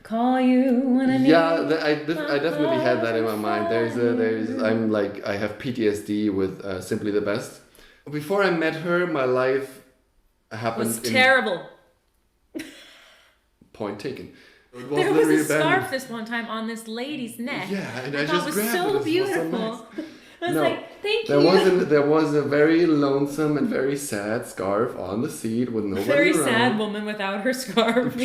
call you when I need. Yeah, I definitely had that in my mind. I have PTSD with Simply the Best. Before I met her, my life happened. It was terrible. Point taken. There was a scarf this one time on this lady's neck. Yeah, and I thought just it was so beautiful. I was like, thank you. There was a very lonesome and very sad scarf on the seat with nobody Very around. sad woman without her scarf.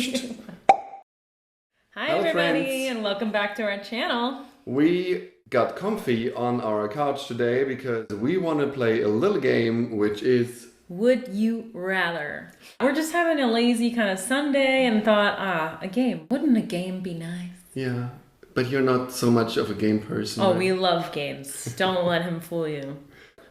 Hi Hello, everybody, friends. and welcome back to our channel. We got comfy on our couch today because we want to play a little game which is... Would you rather? We're just having a lazy kind of Sunday and thought, a game. Wouldn't a game be nice? Yeah, but you're not so much of a game person. Oh, right? we love games. Don't let him fool you.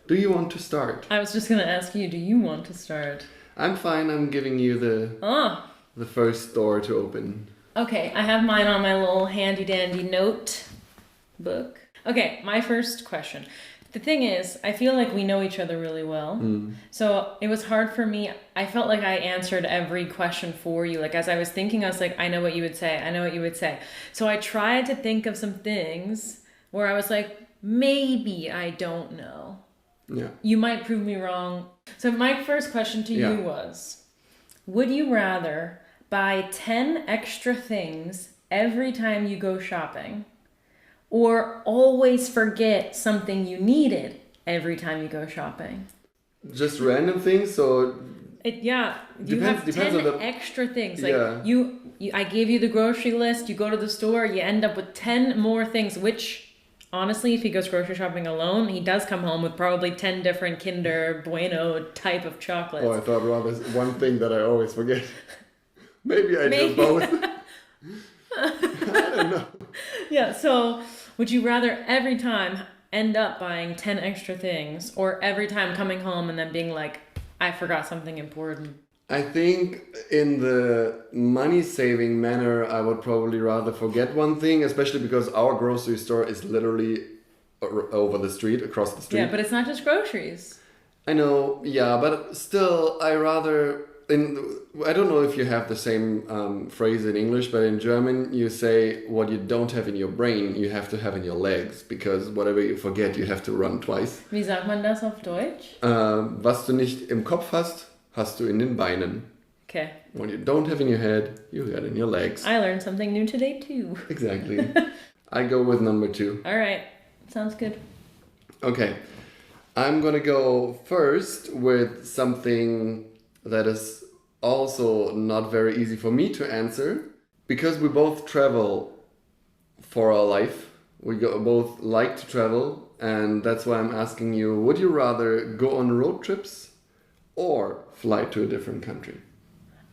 Do you want to start? I was just going to ask you, do you want to start? I'm fine. I'm giving you the first door to open. Okay, I have mine on my little handy dandy note book. Okay, my first question. The thing is, I feel like we know each other really well. So it was hard for me. I felt like I answered every question for you. Like as I was thinking, I was like, I know what you would say. I know what you would say. So I tried to think of some things where I was like, maybe I don't know. Yeah. You might prove me wrong. So my first question to you was, would you rather buy 10 extra things every time you go shopping, or always forget something you needed every time you go shopping? Just random things, so... You have 10 extra things. Like I gave you the grocery list, you go to the store, you end up with 10 more things, which... Honestly, if he goes grocery shopping alone, he does come home with probably 10 different Kinder Bueno type of chocolates. Oh, I thought rather one thing that I always forget. Maybe I do both. I don't know. Yeah, so would you rather every time end up buying 10 extra things, or every time coming home and then being like, I forgot something important? I think in the money-saving manner, I would probably rather forget one thing, especially because our grocery store is literally over the street, across the street. Yeah, but it's not just groceries. I know, yeah, but still, I don't know if you have the same phrase in English, but in German you say what you don't have in your brain, you have to have in your legs, because whatever you forget, you have to run twice. Wie sagt man das auf Deutsch? Was du nicht im Kopf hast du in den Beinen. Okay. What you don't have in your head, you got in your legs. I learned something new today too. Exactly. I go with number 2. All right. Sounds good. Okay. I'm gonna go first with something that is also not very easy for me to answer, because we both travel for our life. We both like to travel, and that's why I'm asking you, would you rather go on road trips or fly to a different country?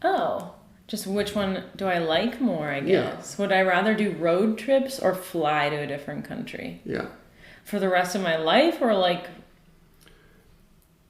Oh, just which one do I like more, I guess? Yeah. Would I rather do road trips or fly to a different country? Yeah. For the rest of my life, or like...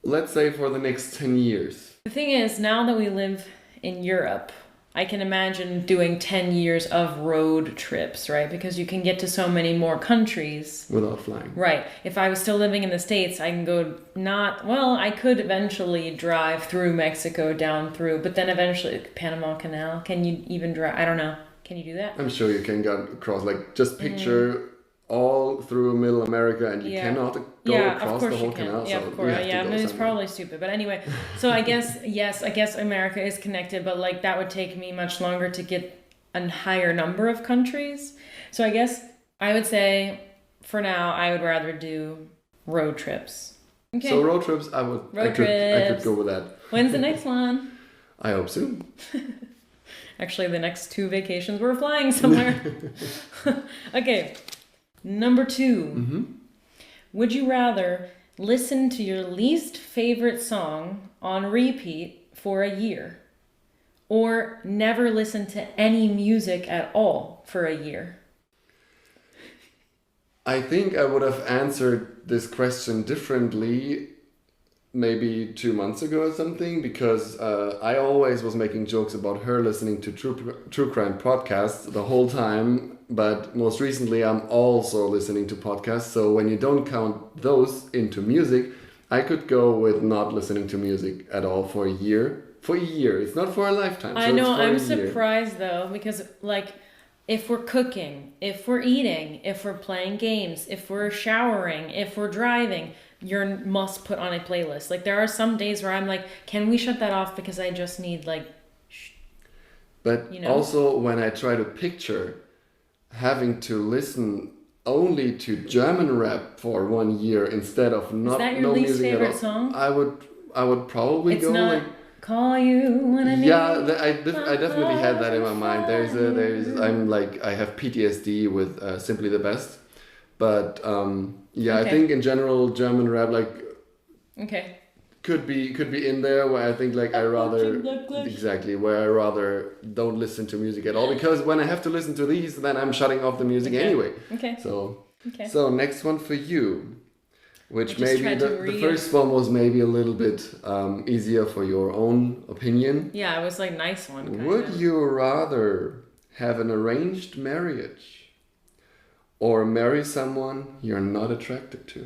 Let's say for the next 10 years. The thing is, now that we live in Europe, I can imagine doing 10 years of road trips, right? Because you can get to so many more countries. Without flying. Right. If I was still living in the States, I can go I could eventually drive through Mexico down through, but then eventually Panama Canal. Can you even drive? I don't know. Can you do that? I'm sure you can get across, like, just picture all through Middle America, and you cannot go across the whole canal. Yeah, of course. Yeah, it's probably stupid. But anyway, so I guess, I guess America is connected, but like that would take me much longer to get a higher number of countries. So I guess I would say for now, I would rather do road trips. Okay. So road trips, I could go with that. When's the next one? I hope soon. Actually, the next 2 vacations we're flying somewhere. Okay. Number 2. Mm-hmm. Would you rather listen to your least favorite song on repeat for a year, or never listen to any music at all for a year? I think I would have answered this question differently maybe 2 months ago or something, because I always was making jokes about her listening to true crime podcasts the whole time. But most recently, I'm also listening to podcasts. So when you don't count those into music, I could go with not listening to music at all for a year. For a year. It's not for a lifetime. I know. I'm surprised though, because like if we're cooking, if we're eating, if we're playing games, if we're showering, if we're driving, you must put on a playlist. Like there are some days where I'm like, can we shut that off because I just need like, But also when I try to picture having to listen only to German rap for 1 year instead of is that your no least music favorite at all, song? I would probably It's go not like, call you when I need. yeah, I definitely had that in my mind. I have PTSD with Simply the Best, but yeah, Okay. I think in general German rap like Okay. could be in there where I think like I rather exactly where I rather don't listen to music at all, because when I have to listen to these, then I'm shutting off the music anyway. Okay. So next one for you, which I just maybe tried to the first one was maybe a little bit easier for your own opinion. Yeah, it was like nice one. Would you rather have an arranged marriage or marry someone you're not attracted to?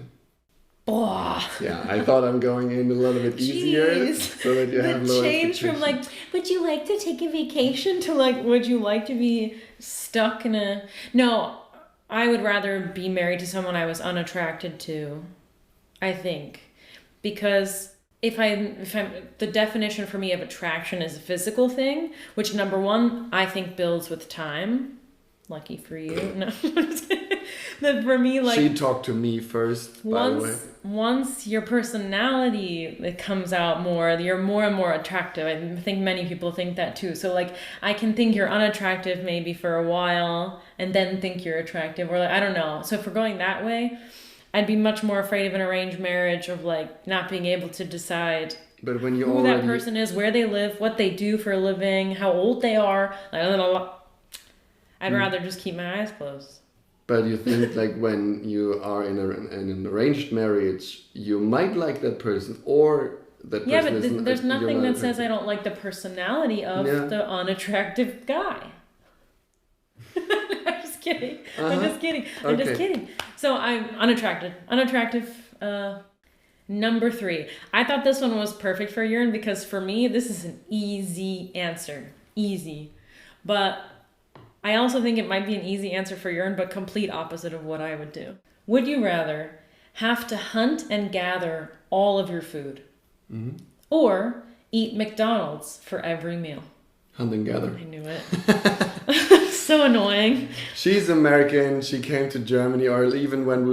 Oh. Yeah, I thought I'm going in a little bit easier Jeez. so that you have low change from like, would you like to take a vacation to like, would you like to be stuck in a... No, I would rather be married to someone I was unattracted to, I think. Because if I'm the definition for me of attraction is a physical thing, which number one, I think builds with time. Lucky for you. No. That for me, like... She talked to me first, by the way. Once your personality it comes out more, you're more and more attractive. I think many people think that too. So like I can think you're unattractive maybe for a while and then think you're attractive, or like I don't know. So if we're going that way, I'd be much more afraid of an arranged marriage, of like not being able to decide but when you who that person is, where they live, what they do for a living, how old they are. I'd rather just keep my eyes closed. But you think like when you are in an arranged marriage, you might like that person, or that person yeah, but isn't, there's nothing that attracted. says I don't like the personality of the unattractive guy. I'm just kidding. I'm just kidding. So I'm unattracted. Number 3. I thought this one was perfect for Jörn because for me, this is an easy answer. Easy. But I also think it might be an easy answer for Jörn, but complete opposite of what I would do. Would you rather have to hunt and gather all of your food, or eat McDonald's for every meal? Hunt and gather. I knew it. So annoying. She's American. She came to Germany, or even when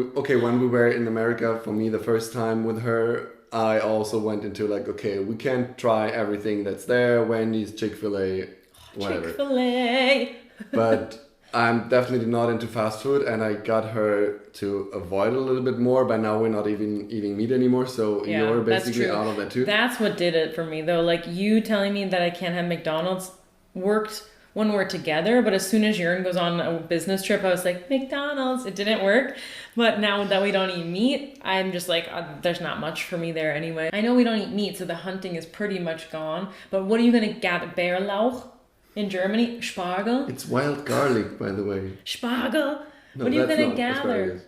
we were in America, for me the first time with her, I also went into like, okay, we can't try everything that's there. Wendy's, Chick-fil-A, whatever. Chick-fil-A. But I'm definitely not into fast food, and I got her to avoid it a little bit more. By now we're not even eating meat anymore, so you're basically out of that too. That's what did it for me though. Like you telling me that I can't have McDonald's worked when we're together, but as soon as Jörn goes on a business trip, I was like, McDonald's. It didn't work. But now that we don't eat meat, I'm just like, there's not much for me there anyway. I know we don't eat meat, so the hunting is pretty much gone. But what are you going to gather? Bärlauch? In Germany, Spargel. It's wild garlic, by the way. Spargel. No, what are you gonna gather? Asparagus.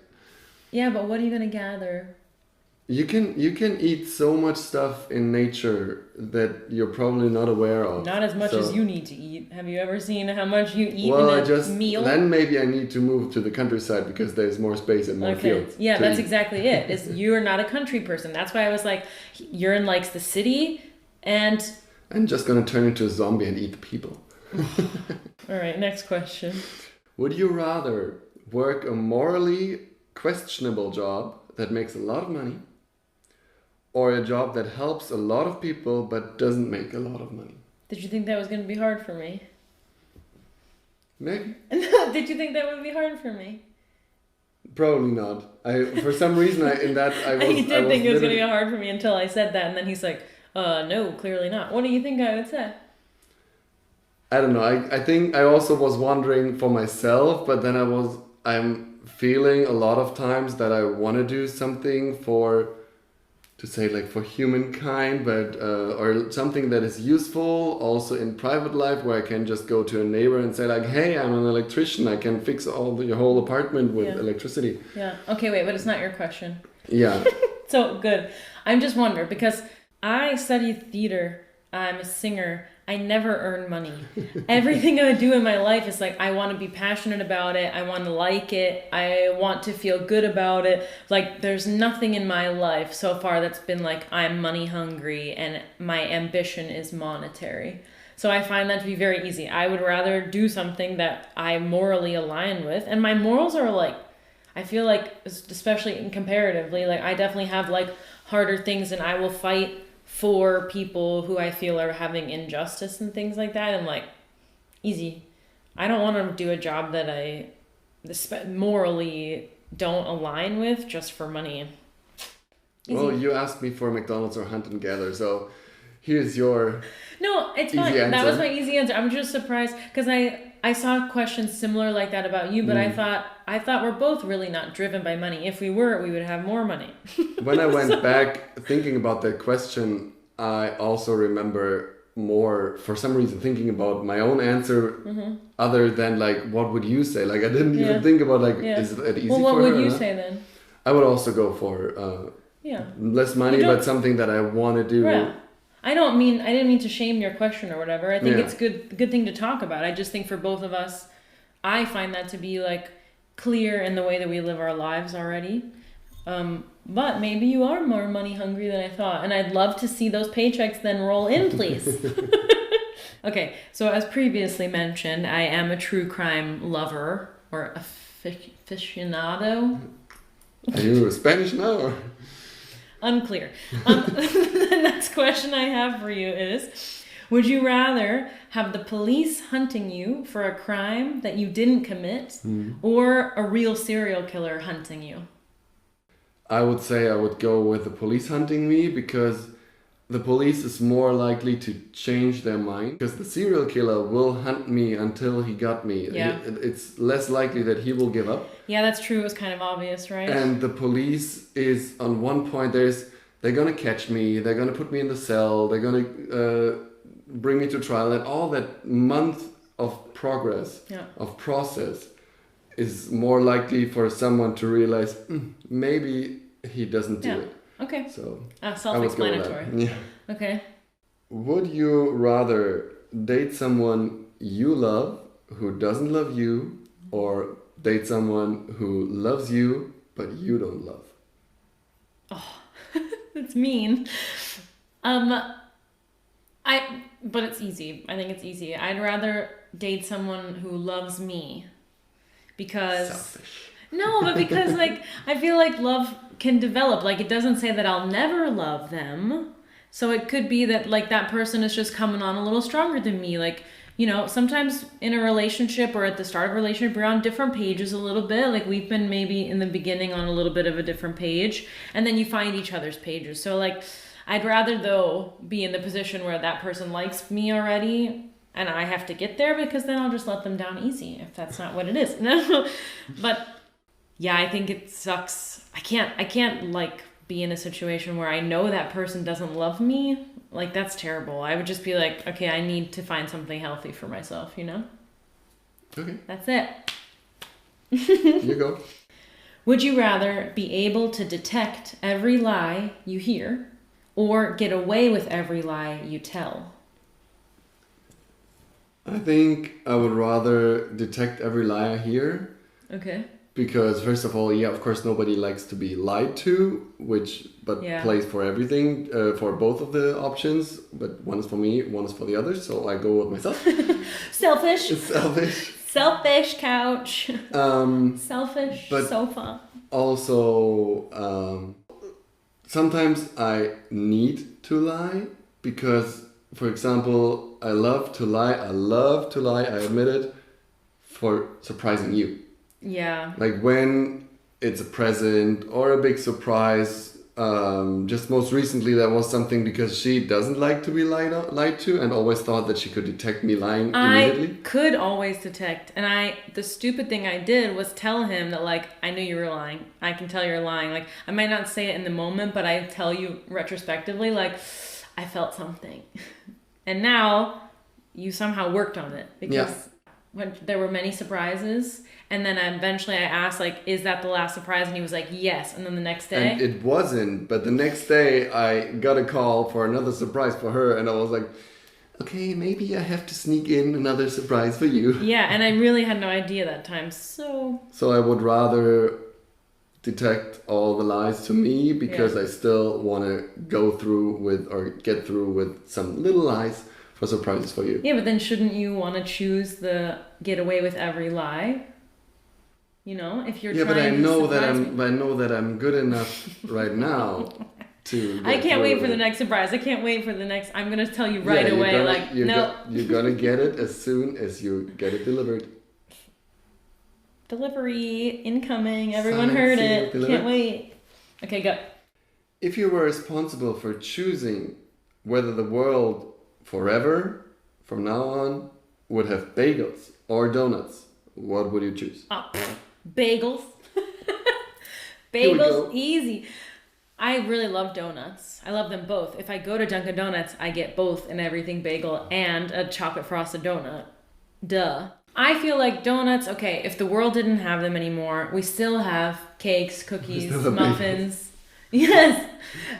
Yeah, but what are you gonna gather? You can eat so much stuff in nature that you're probably not aware of. Not as much as you need to eat. Have you ever seen how much you eat in a meal? Then maybe I need to move to the countryside because there's more space and more fields. Yeah, that's exactly it. You're not a country person. That's why I was like, Jörn likes the city, and I'm just gonna turn into a zombie and eat the people. All right, next question. Would you rather work a morally questionable job that makes a lot of money, or a job that helps a lot of people but doesn't make a lot of money? Did you think that was going to be hard for me? Maybe. Did you think that would be hard for me? Probably not. For some reason I did think it was going to be hard for me until I said that, and then he's like, no, clearly not. What do you think I would say? I don't know. I think I also was wondering for myself, but then I'm feeling a lot of times that I want to do something for humankind, but or something that is useful also in private life, where I can just go to a neighbor and say like, hey, I'm an electrician. I can fix your whole apartment with electricity. Yeah. Okay, wait, but it's not your question. Yeah. So good. I'm just wondering because I study theater. I'm a singer. I never earn money. Everything I do in my life is like, I want to be passionate about it. I want to like it. I want to feel good about it. Like, there's nothing in my life so far that's been like, I'm money hungry and my ambition is monetary. So I find that to be very easy. I would rather do something that I morally align with. And my morals are like, I feel like, especially in comparatively, like I definitely have like harder things, and I will fight for people who I feel are having injustice and things like that. And like, easy. I don't want to do a job that I morally don't align with just for money. Easy. Well, you asked me for McDonald's or Hunt and Gather, so here's your No, it's fine. answer. That was my easy answer. I'm just surprised because I saw questions similar like that about you, but I thought we're both really not driven by money. If we were, we would have more money. When I went back thinking about that question, I also remember more, for some reason, thinking about my own answer other than like, what would you say? Like, I didn't even think about like, is it easy for her? Well, what would you say then? I would also go for less money, but something that I want to do. Yeah. I didn't mean to shame your question or whatever. I think it's good thing to talk about. I just think for both of us, I find that to be like clear in the way that we live our lives already. But maybe you are more money hungry than I thought, and I'd love to see those paychecks then roll in, please. Okay, so as previously mentioned, I am a true crime lover or aficionado. Are you Spanish now? Or? Unclear. The next question I have for you is, would you rather have the police hunting you for a crime that you didn't commit or a real serial killer hunting you? I would say I would go with the police hunting me, because the police is more likely to change their mind, because the serial killer will hunt me until he got me. Yeah. It's less likely that he will give up. Yeah, that's true. It was kind of obvious, right? And the police is, on one point, they're gonna catch me, they're gonna put me in the cell, they're gonna bring me to trial, and all that month of progress, of process, is more likely for someone to realize maybe he doesn't do it. Okay. So self-explanatory. Yeah. Okay. Would you rather date someone you love who doesn't love you, or date someone who loves you but you don't love? Oh, that's mean. But it's easy. I think it's easy. I'd rather date someone who loves me, because selfish. No, but because like I feel like love can develop. Like, it doesn't say that I'll never love them. So it could be that like that person is just coming on a little stronger than me. Like, you know, sometimes in a relationship or at the start of a relationship, we're on different pages a little bit. Like, we've been maybe in the beginning on a little bit of a different page, and then you find each other's pages. So like, I'd rather though be in the position where that person likes me already and I have to get there, because then I'll just let them down easy if that's not what it is. No, but yeah, I think it sucks. I can't like be in a situation where I know that person doesn't love me. Like, that's terrible. I would just be like, okay, I need to find something healthy for myself, you know? Okay. That's it. You go. Would you rather be able to detect every lie you hear or get away with every lie you tell? I think I would rather detect every lie I hear. Okay. Because first of all, of course, nobody likes to be lied to, plays for everything, for both of the options. But one is for me, one is for the others. So I go with myself. Selfish. Selfish. Selfish couch. Selfish but sofa. Also, sometimes I need to lie because, for example, I love to lie, I admit it, for surprising you. Yeah. Like when it's a present or a big surprise. Just most recently there was something because she doesn't like to be lied to and always thought that she could detect me lying immediately. I could always detect. And the stupid thing I did was tell him that, like, I knew you were lying. I can tell you're lying. Like, I might not say it in the moment, but I tell you retrospectively, like, I felt something. And now you somehow worked on it because when there were many surprises. And then eventually I asked, like, is that the last surprise? And he was like, yes. And then the next day... And it wasn't. But the next day I got a call for another surprise for her. And I was like, okay, maybe I have to sneak in another surprise for you. Yeah, and I really had no idea that time, so... So I would rather detect all the lies to me because I still want to go through with or get through with some little lies for surprises for you. Yeah, but then shouldn't you want to choose the get away with every lie? You know, if you're trying but I to know that I'm good enough right now to. I can't wait for the next surprise. I can't wait for the next. I'm gonna tell you right away. You're gonna get it as soon as you get it delivered. Delivery incoming. Everyone heard it. Can't wait. Okay, go. If you were responsible for choosing whether the world forever from now on would have bagels or donuts, what would you choose? Oh, bagels. Bagels, easy. I really love donuts. I love them both. If I go to Dunkin' Donuts, I get both an everything bagel and a chocolate frosted donut. Duh. I feel like donuts, okay, if the world didn't have them anymore, we still have cakes, cookies, muffins. Bagels. Yes.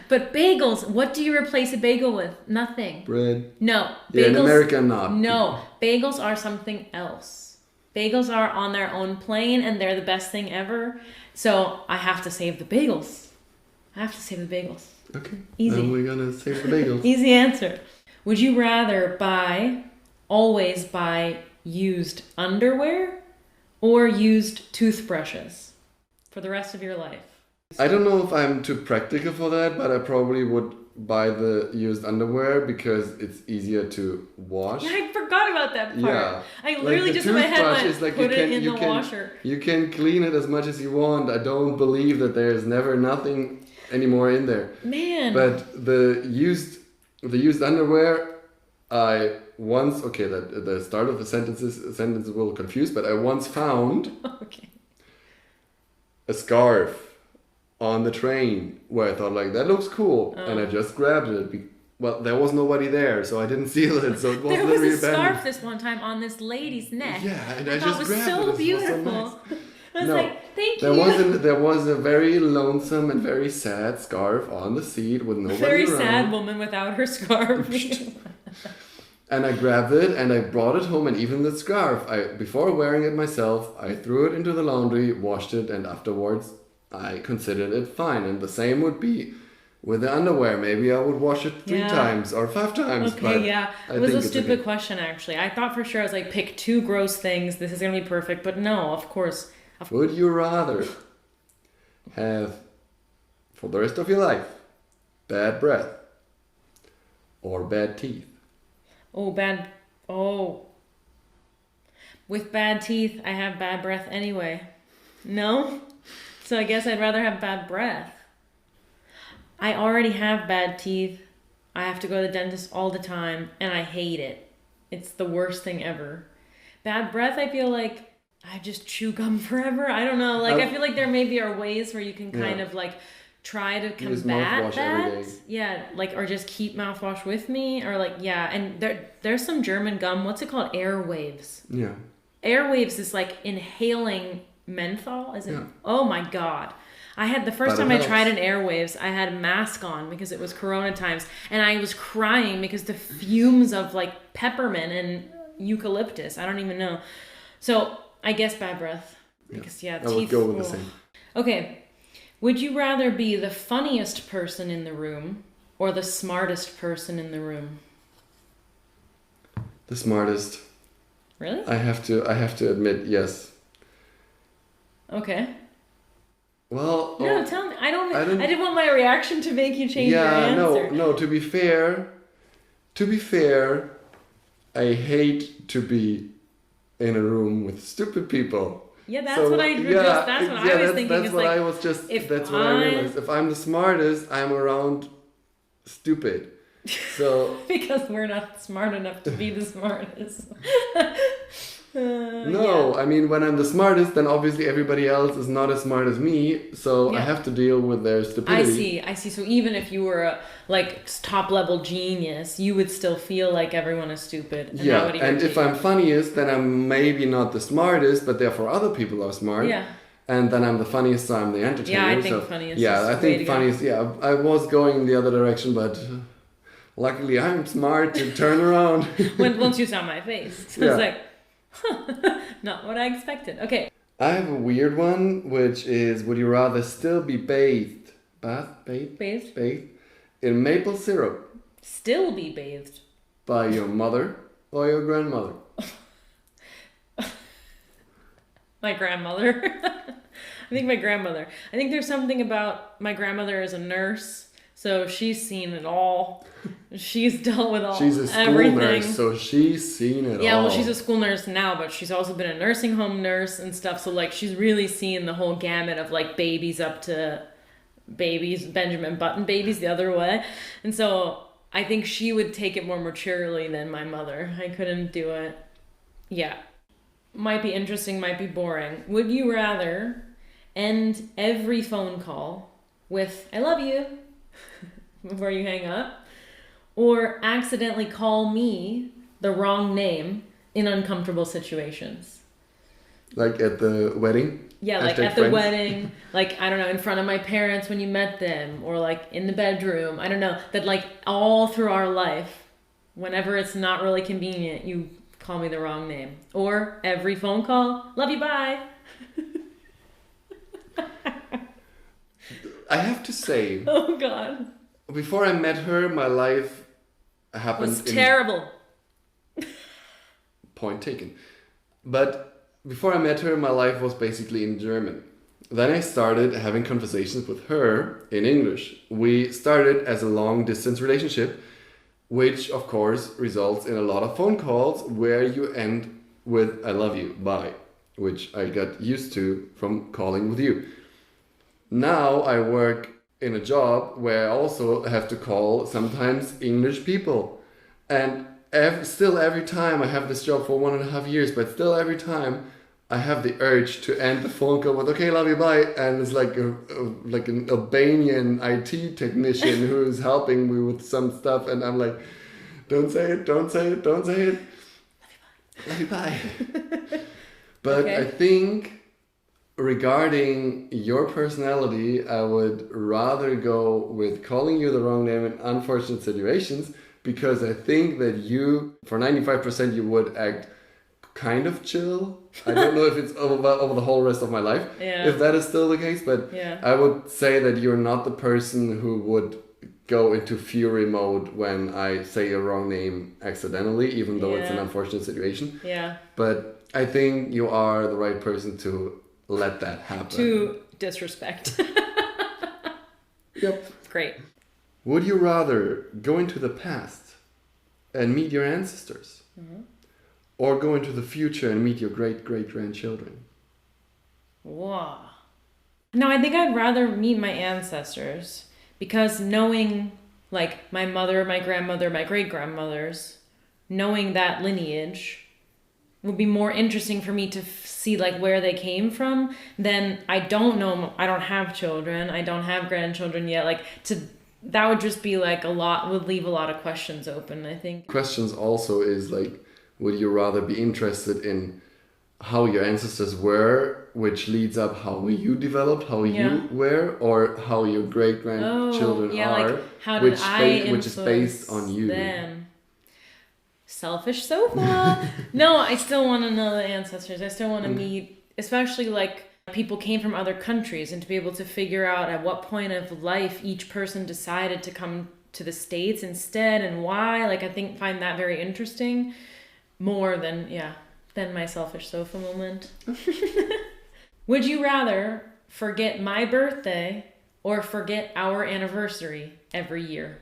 But bagels, what do you replace a bagel with? Nothing. Bread. No. Bagels, yeah, in America, not. No. Bagels are something else. Bagels are on their own plane and they're the best thing ever. So I have to save the bagels. Okay. Easy. Then we're gonna save the bagels. Easy answer. Would you rather always buy used underwear or used toothbrushes for the rest of your life? I don't know if I'm too practical for that, but I probably would buy the used underwear because it's easier to wash. Yeah, I forgot about that part. Yeah. I literally just in my head went, put it in the washer. You can clean it as much as you want. I don't believe that there's never nothing anymore in there. Man. But the used underwear, I once, okay, that the start of the sentence will confuse, but I once found a scarf on the train where I thought like that looks cool, and I just grabbed it. Well, there was nobody there, so I didn't seal it. So it was there was a scarf this one time on this lady's neck. Yeah, and I just grabbed it. It was so beautiful. I was like, thank you. There was a very lonesome and very sad scarf on the seat with nobody very around. Sad woman without her scarf. And I grabbed it and I brought it home, and even the scarf, before wearing it myself, I threw it into the laundry, washed it, and afterwards I considered it fine. And the same would be with the underwear. Maybe I would wash it 3 times or 5 times. Okay, yeah. It was a stupid question, actually. I thought for sure I was like, pick 2 gross things. This is going to be perfect. But no, of course. Would you rather have, for the rest of your life, bad breath or bad teeth? With bad teeth, I have bad breath anyway. No? So I guess I'd rather have bad breath. I already have bad teeth. I have to go to the dentist all the time, and I hate it. It's the worst thing ever. Bad breath, I feel like I just chew gum forever. I don't know. Like, I feel like there maybe are ways where you can kind of like try to combat that. Yeah, like, or just keep mouthwash with me, or like, yeah. And there's some German gum. What's it called? Airwaves. Yeah. Airwaves is like inhaling menthol. Is it? Yeah. Oh my God. I had the first time I tried an Airwaves, I had a mask on because it was Corona times, and I was crying because the fumes of like peppermint and eucalyptus. I don't even know. So I guess bad breath. Because teeth. I would go with the same. Okay. Would you rather be the funniest person in the room or the smartest person in the room? The smartest. Really? I have to admit, yes. Okay. Well, no, tell me. I didn't want my reaction to make you change your answer. No. To be fair, I hate to be in a room with stupid people. Yeah, that's what I was thinking. That's what I realized. If I'm the smartest, I'm around stupid. So because we're not smart enough to be the smartest. I mean, when I'm the smartest, then obviously everybody else is not as smart as me, so I have to deal with their stupidity. I see. So even if you were a top level genius, you would still feel like everyone is stupid. And if I'm funniest, then I'm maybe not the smartest, but therefore other people are smart. Yeah. And then I'm the funniest, so I'm the entertainer. Yeah, I think funniest. Yeah, I think funniest. Yeah, I was going the other direction, but Luckily, I'm smart to turn around. Once you saw my face. So it's like, not what I expected. Okay. I have a weird one, which is, would you rather still be bathed in maple syrup Still be bathed by your mother or your grandmother? My grandmother. I think my grandmother. I think there's something about my grandmother as a nurse, so she's seen it all. She's dealt with all. She's a school everything. nurse, so she's seen it all. Yeah, well, she's a school nurse now, but she's also been a nursing home nurse and stuff. So like, she's really seen the whole gamut of like babies up to babies, Benjamin Button babies the other way, and so I think she would take it more maturely than my mother. I couldn't do it. Yeah. Might be interesting, might be boring. Would you rather end every phone call with "I love you" before you hang up, or accidentally call me the wrong name in uncomfortable situations? Like at the wedding? Yeah, like at the wedding, like, I don't know, in front of my parents when you met them, or like in the bedroom. I don't know, that like all through our life, whenever it's not really convenient, you call me the wrong name. Or every phone call, "Love you, bye." I have to say, Oh God. before I met her, my life happened It was terrible. Point taken. But before I met her, my life was basically in German. Then I started having conversations with her in English. We started as a long distance relationship, which of course results in a lot of phone calls where you end with "I love you, bye," which I got used to from calling with you. Now I work in a job where I also have to call sometimes English people. And still every time, I have this job for 1.5 years, but still every time I have the urge to end the phone call with "Okay, love you, bye." And it's like like an Albanian IT technician who is helping me with some stuff. And I'm like, don't say it, don't say it, don't say it. Love you, bye. But okay. I think regarding your personality, I would rather go with calling you the wrong name in unfortunate situations, because I think that you, for 95%, you would act kind of chill. I don't know if it's over the whole rest of my life, if that is still the case, but I would say that you're not the person who would go into fury mode when I say your wrong name accidentally, even though it's an unfortunate situation. Yeah. But I think you are the right person to let that happen. To disrespect. Yep. Great. Would you rather go into the past and meet your ancestors, or go into the future and meet your great-great-grandchildren? Wow. No, I think I'd rather meet my ancestors, because knowing like my mother, my grandmother, my great-grandmothers, knowing that lineage would be more interesting for me to see like where they came from than I don't know. I don't have children. I don't have grandchildren yet. Like that would just be like would leave a lot of questions open, I think. Questions also is like, would you rather be interested in how your ancestors were, which leads up how you developed, how you were, or how your great-grandchildren are, like how did which is based on you? Them. Selfish sofa. No, I still want to know the ancestors. I still want to meet, especially like people came from other countries, and to be able to figure out at what point of life each person decided to come to the States instead and why. Like, I find that very interesting more than my selfish sofa moment. Would you rather forget my birthday or forget our anniversary every year?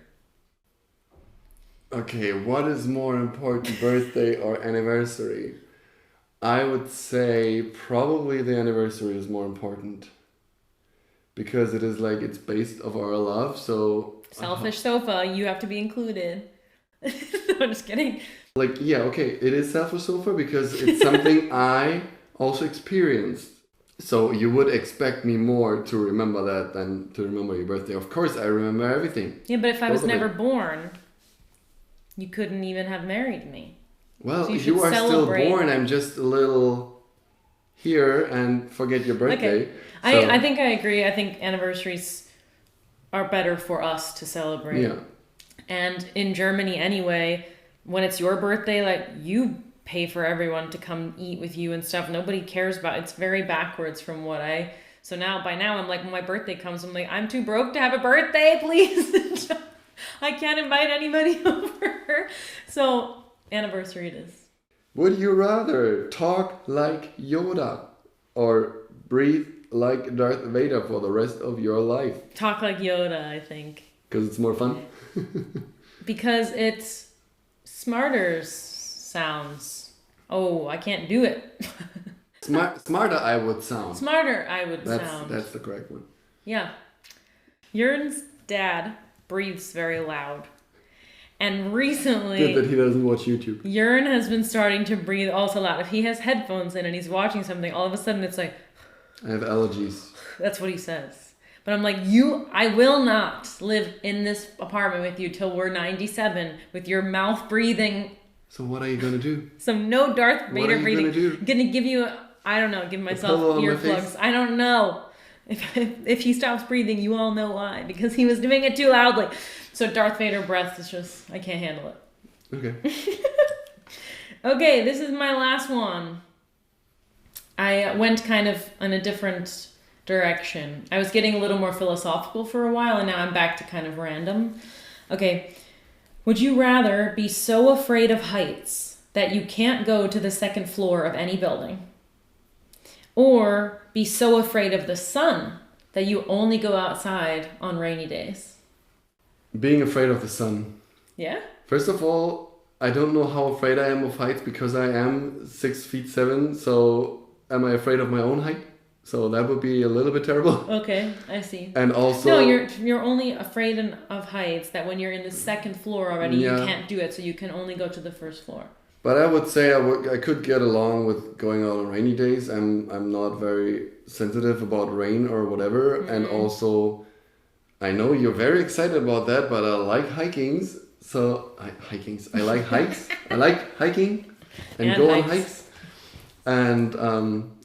Okay, what is more important, birthday or anniversary? I would say probably the anniversary is more important, because it is like, it's based of our love. So selfish sofa, you have to be included. I'm just kidding. Like, yeah, okay, it is selfish sofa because it's something I also experienced. So you would expect me more to remember that than to remember your birthday. Of course, I remember everything. Yeah, but if I was never born, you couldn't even have married me. Well, so you are celebrate. Still born. I'm just a little here and forget your birthday. Okay. I think I agree. I think anniversaries are better for us to celebrate. Yeah. And in Germany anyway, when it's your birthday, like you pay for everyone to come eat with you and stuff. Nobody cares about it. It's very backwards from what so by now I'm like, when my birthday comes, I'm like, I'm too broke to have a birthday, please. I can't invite anybody over. So anniversary it is. Would you rather talk like Yoda or breathe like Darth Vader for the rest of your life? Talk like Yoda, I think. Because it's more fun? Because it's smarter sounds. Oh, I can't do it. Smarter I would sound. Smarter I would sound. That's the correct one. Yeah. Jörn's dad breathes very loud. And recently... Good that he doesn't watch YouTube. Jörn has been starting to breathe also loud. If he has headphones in and he's watching something, all of a sudden it's like... I have allergies. That's what he says. But I'm like, I will not live in this apartment with you till we're 97 with your mouth breathing. So what are you going to do? Some no Darth Vader breathing. What are you going to do? Gonna give you, I don't know, give myself earplugs. I don't know. If he stops breathing, you all know why. Because he was doing it too loudly. So Darth Vader breath is just, I can't handle it. Okay. Okay, this is my last one. I went kind of in a different direction. I was getting a little more philosophical for a while, and now I'm back to kind of random. Okay. Would you rather be so afraid of heights that you can't go to the second floor of any building? Or be so afraid of the sun that you only go outside on rainy days? Being afraid of the sun. Yeah? First of all, I don't know how afraid I am of heights because I am 6'7", so am I afraid of my own height? So that would be a little bit terrible. Okay, I see. And also... No, you're only afraid of heights that when you're in the second floor already, you can't do it, so you can only go to the first floor. But I would say I could get along with going out on rainy days. I'm not very sensitive about rain or whatever. Mm-hmm. And also, I know you're very excited about that, but I like hikings. So, I like hikes. I like hiking and go on hikes. And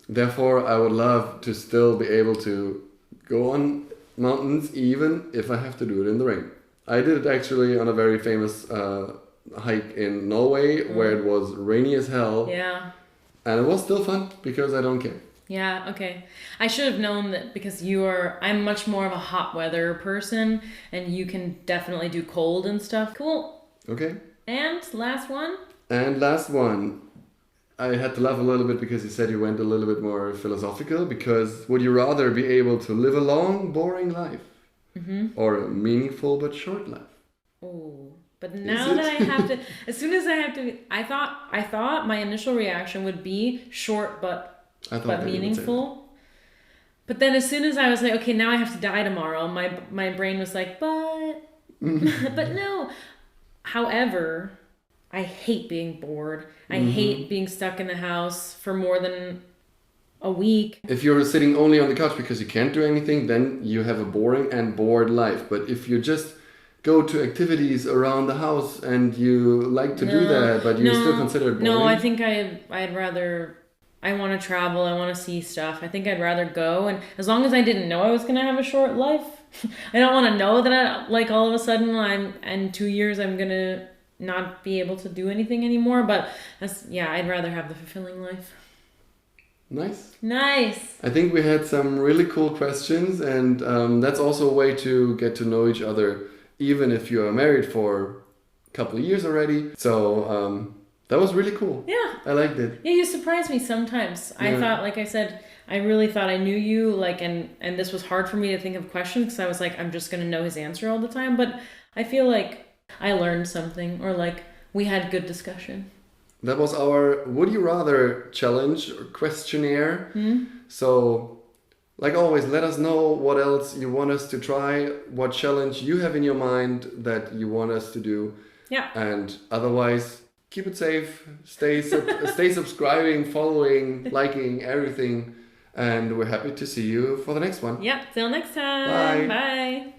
therefore, I would love to still be able to go on mountains even if I have to do it in the rain. I did it actually on a very famous hike in Norway where it was rainy as hell. Yeah. And it was still fun because I don't care. Yeah, okay. I should have known that because I'm much more of a hot weather person and you can definitely do cold and stuff. Cool. Okay. And last one? And last one. I had to laugh a little bit because you said you went a little bit more philosophical, because would you rather be able to live a long, boring life or a meaningful but short life? Oh, but now that I have to, as soon as I have to, I thought my initial reaction would be short but meaningful. But then as soon as I was like, okay, now I have to die tomorrow, my brain was like, but no. However, I hate being bored. I hate being stuck in the house for more than a week. If you're sitting only on the couch because you can't do anything, then you have a boring and bored life. But if you just go to activities around the house and you like to do that, but you still consider it boring. No, I think I'd rather... I want to travel. I want to see stuff. I think I'd rather go. And as long as I didn't know I was going to have a short life, I don't want to know that all of a sudden in 2 years I'm going to not be able to do anything anymore. But I'd rather have the fulfilling life. Nice. I think we had some really cool questions, and that's also a way to get to know each other, even if you are married for a couple of years already. So that was really cool. Yeah. I liked it. Yeah, you surprise me sometimes. Yeah. I thought, like I said, I really thought I knew you, and this was hard for me to think of questions because I was like, I'm just going to know his answer all the time. But I feel like I learned something, or like we had good discussion. That was our Would You Rather challenge or questionnaire. So, like always, let us know what else you want us to try, what challenge you have in your mind that you want us to do. Yeah. And otherwise, keep it safe, stay subscribing, following, liking, everything. And we're happy to see you for the next one. Yeah, till next time. Bye. Bye.